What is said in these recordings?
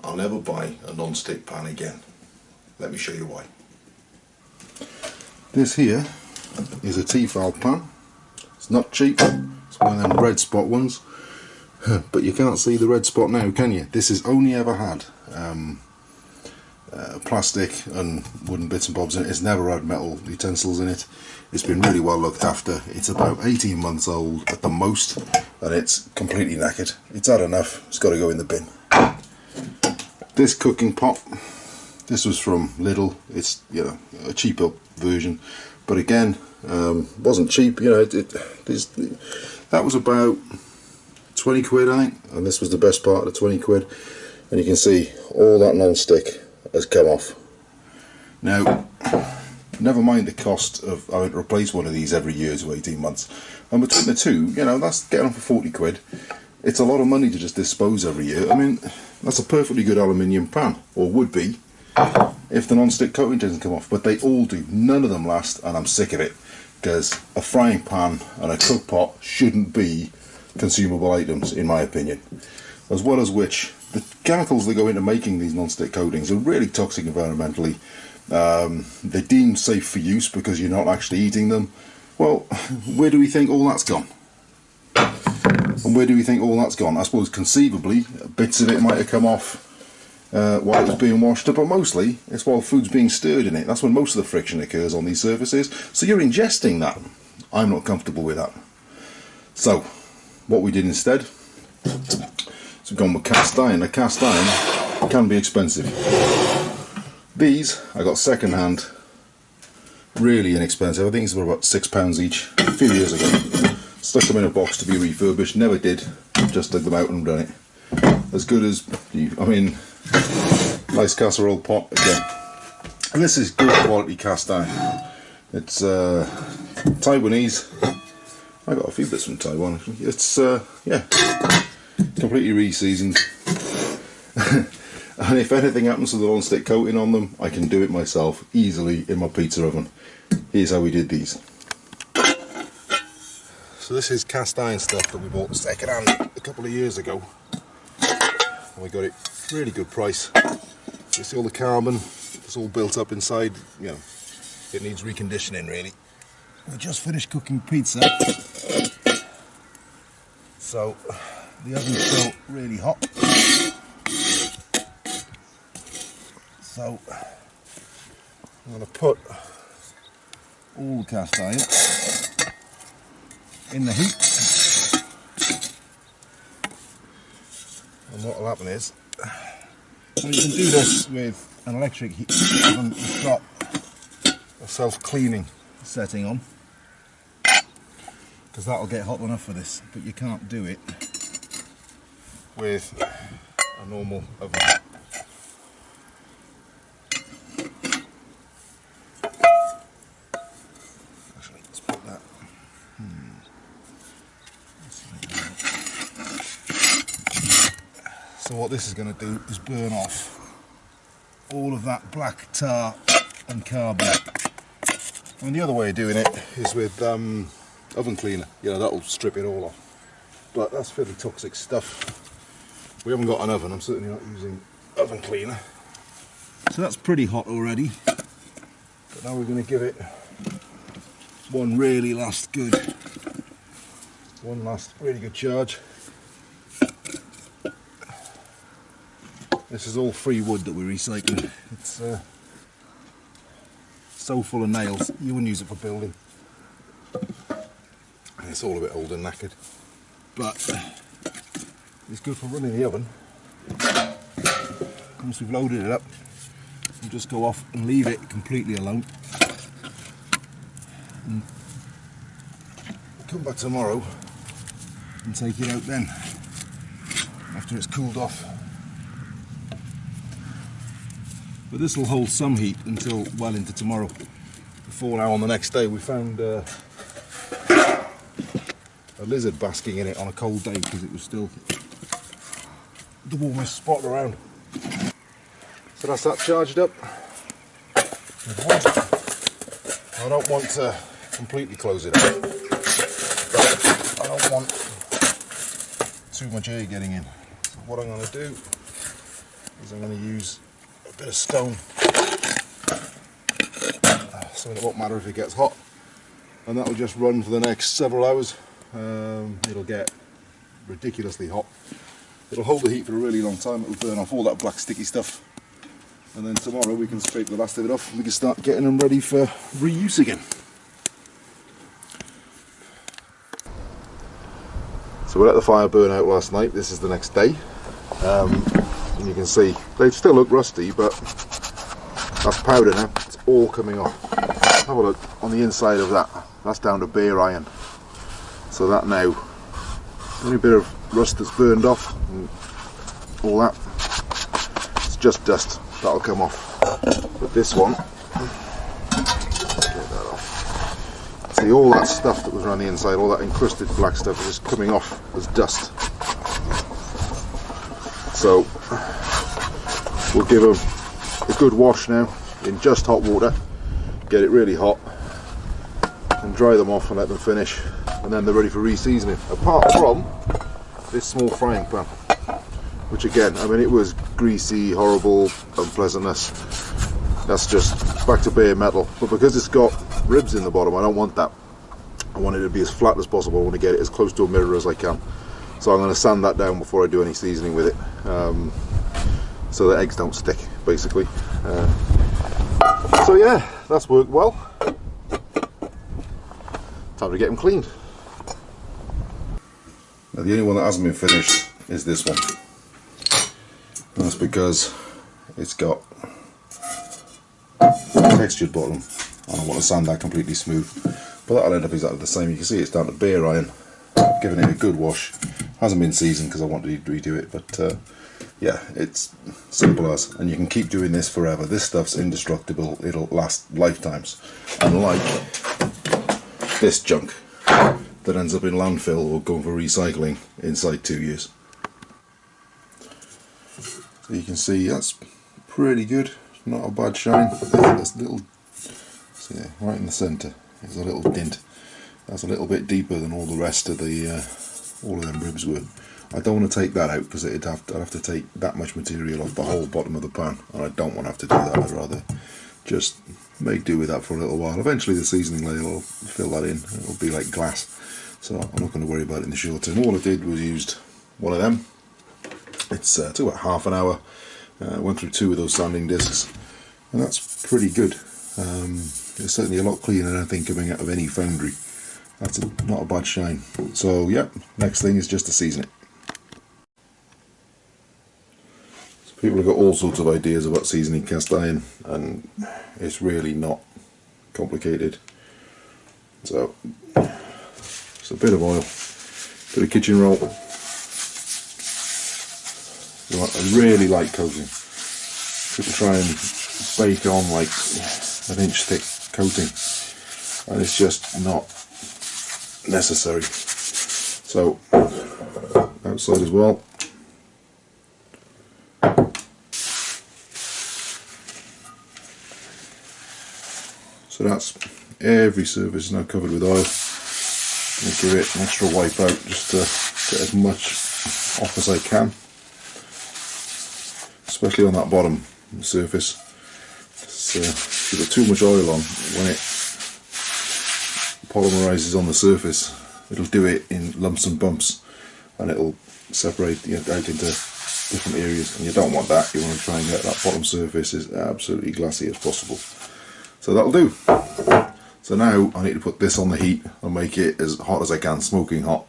I'll never buy a non-stick pan again. Let me show you why. This here is a Tefal pan. It's not cheap, it's one of them red spot ones, but you can't see the red spot now, can you? This has only ever had plastic and wooden bits and bobs in it. It's never had metal utensils in it. It's been really well looked after. It's about 18 months old at the most, and it's completely knackered. It's had enough, it's got to go in the bin. This cooking pot, this was from Lidl. It's, you know, a cheaper version, but again, wasn't cheap. You know, that was about 20 quid, I think, and this was the best part of the 20 quid. And you can see all that non-stick has come off. Now, never mind the cost of having to replace one of these every year to 18 months. And between the two, you know, that's getting on for 40 quid. It's a lot of money to just dispose every year. I mean, that's a perfectly good aluminium pan, or would be, if the non-stick coating doesn't come off. But they all do. None of them last, and I'm sick of it. Because a frying pan and a cook pot shouldn't be consumable items, in my opinion. As well as which, the chemicals that go into making these non-stick coatings are really toxic environmentally. They're deemed safe for use because you're not actually eating them. Well, where do we think all that's gone? And where do we think all that's gone? I suppose conceivably bits of it might have come off while it was being washed up, but mostly it's while food's being stirred in it. That's when most of the friction occurs on these surfaces. So you're ingesting that. I'm not comfortable with that. So what we did instead, so we've gone with cast iron. A cast iron can be expensive. These I got second hand, really inexpensive. I think it's about £6 each a few years ago. Stuck them in a box to be refurbished, never did, just dug them out and done it. As good as, I mean, nice casserole pot again. And this is good quality cast iron. It's Taiwanese. I got a few bits from Taiwan actually. It's, yeah, completely re-seasoned. And if anything happens to the non-stick coating on them, I can do it myself easily in my pizza oven. Here's how we did these. So this is cast iron stuff that we bought second hand a couple of years ago. And we got it really good price. You see all the carbon, it's all built up inside, you know, it needs reconditioning really. We just finished cooking pizza. So the oven's still really hot. So I'm going to put all the cast iron in the heat, and what will happen is, and you can do this with an electric heat oven that's got a self-cleaning setting on, because that'll get hot enough for this, but you can't do it with a normal oven. So what this is going to do is burn off all of that black tar and carbon. And the other way of doing it is with oven cleaner. You know, that'll strip it all off. But that's fairly toxic stuff. We haven't got an oven, I'm certainly not using oven cleaner. So that's pretty hot already. But now we're going to give it one really last really good charge. This is all free wood that we're recycling. It's so full of nails, you wouldn't use it for building. And it's all a bit old and knackered. But it's good for running the oven. Once we've loaded it up, we'll just go off and leave it completely alone. And come back tomorrow and take it out then, after it's cooled off. But this will hold some heat until well into tomorrow. Before now, on the next day, we found a lizard basking in it on a cold day because it was still the warmest spot around. So that's that charged up with wood. I don't want to completely close it up, but I don't want too much air getting in. So what I'm going to do is I'm going to use a bit of stone, so it won't matter if it gets hot, and that will just run for the next several hours. It'll get ridiculously hot. It'll hold the heat for a really long time. It'll burn off all that black sticky stuff, and then tomorrow we can scrape the last of it off and we can start getting them ready for reuse again. So we let the fire burn out last night. This is the next day, and you can see they still look rusty, but that's powder now. It's all coming off. Have a look on the inside of that. That's down to bare iron. So that now, only bit of rust that's burned off and all that, it's just dust. That'll come off. But this one, get that off. See, all that stuff that was around the inside, all that encrusted black stuff is just coming off as dust. So we'll give them a good wash now in just hot water, get it really hot, and dry them off and let them finish, and then they're ready for re-seasoning. Apart from this small frying pan, which again, I mean, it was greasy, horrible, unpleasantness. That's just back to bare metal. But because it's got ribs in the bottom, I don't want that. I want it to be as flat as possible. I want to get it as close to a mirror as I can. So I'm going to sand that down before I do any seasoning with it, so the eggs don't stick, basically. So yeah, that's worked well. Time to get them cleaned. Now the only one that hasn't been finished is this one. And that's because it's got a textured bottom. I don't want to sand that completely smooth, but that'll end up exactly the same. You can see it's down to bare iron. I've given it a good wash. Hasn't been seasoned because I wanted to redo it, but yeah, it's simple as, and you can keep doing this forever. This stuff's indestructible. It'll last lifetimes, unlike this junk that ends up in landfill or going for recycling inside 2 years. So you can see that's pretty good, not a bad shine. There's a little, see there, right in the centre, there's a little dint. That's a little bit deeper than all the rest of the all of them ribs were. I don't want to take that out because I'd have to take that much material off the whole bottom of the pan, and I don't want to have to do that. I'd rather just make do with that for a little while. Eventually the seasoning layer will fill that in. It'll be like glass, so I'm not going to worry about it in the short term. All I did was used one of them. It's took about half an hour. Went through 2 of those sanding discs, and that's pretty good. It's certainly a lot cleaner than I think coming out of any foundry. That's not a bad shine. So yeah, next thing is just to season it. So people have got all sorts of ideas about seasoning cast iron, and it's really not complicated. So just a bit of oil, bit of kitchen roll. I really like coating. People try and bake on like an inch thick coating, and it's just not necessary. So outside as well. So that's every surface now covered with oil. I'll give it an extra wipe out just to get as much off as I can, especially on that bottom surface. If you put too much oil on, when it polymerizes on the surface, it'll do it in lumps and bumps, and it'll separate out into different areas, and you don't want that. You want to try and get that bottom surface as absolutely glassy as possible. So that'll do. So now I need to put this on the heat and make it as hot as I can, smoking hot.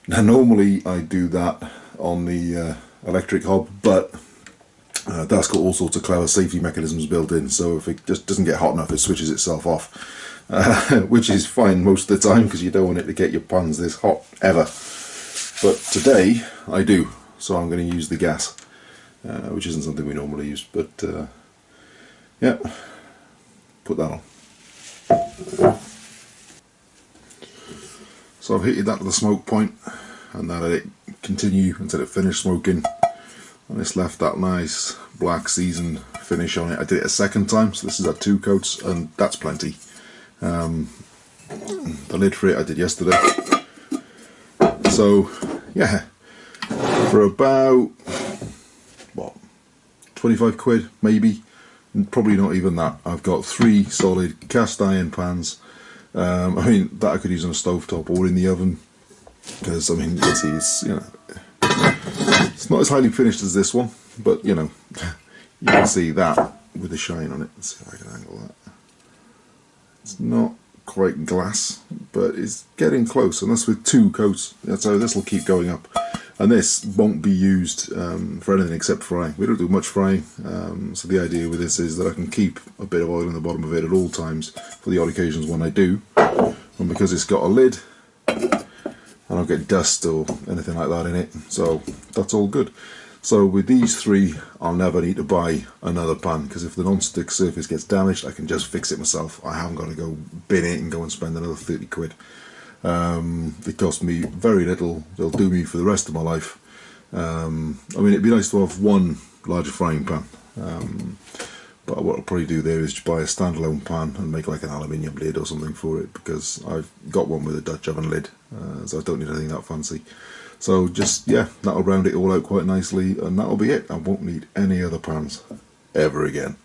Now normally I do that on the electric hob, but that's got all sorts of clever safety mechanisms built in, so if it just doesn't get hot enough, it switches itself off, which is fine most of the time because you don't want it to get your pans this hot ever. But today I do, so I'm going to use the gas, which isn't something we normally use, but yeah, put that on. So I've heated that to the smoke point, and then I let it continue until it finished smoking, and it's left that nice black seasoned finish on it. I did it a second time, so this is at 2 coats, and that's plenty. The lid for it I did yesterday. So yeah, for about, what, 25 quid maybe, probably not even that. I've got 3 solid cast iron pans. I mean, that I could use on a stovetop or in the oven, because I mean, you can see it's, you know, it's not as highly finished as this one, but you know, you can see that with the shine on it. Let's see if I can angle that. It's not quite glass, but it's getting close, and that's with 2 coats. So this will keep going up, and this won't be used for anything except frying. We don't do much frying, so the idea with this is that I can keep a bit of oil in the bottom of it at all times for the odd occasions when I do, and because it's got a lid, I don't get dust or anything like that in it, so that's all good. So with these 3, I'll never need to buy another pan, because if the non-stick surface gets damaged, I can just fix it myself. I haven't got to go bin it and go and spend another 30 quid. They cost me very little. They'll do me for the rest of my life. I mean, it'd be nice to have one larger frying pan, but what I'll probably do there is just buy a standalone pan and make like an aluminium lid or something for it, because I've got one with a Dutch oven lid, so I don't need anything that fancy. So just, yeah, that'll round it all out quite nicely, and that'll be it. I won't need any other pans ever again.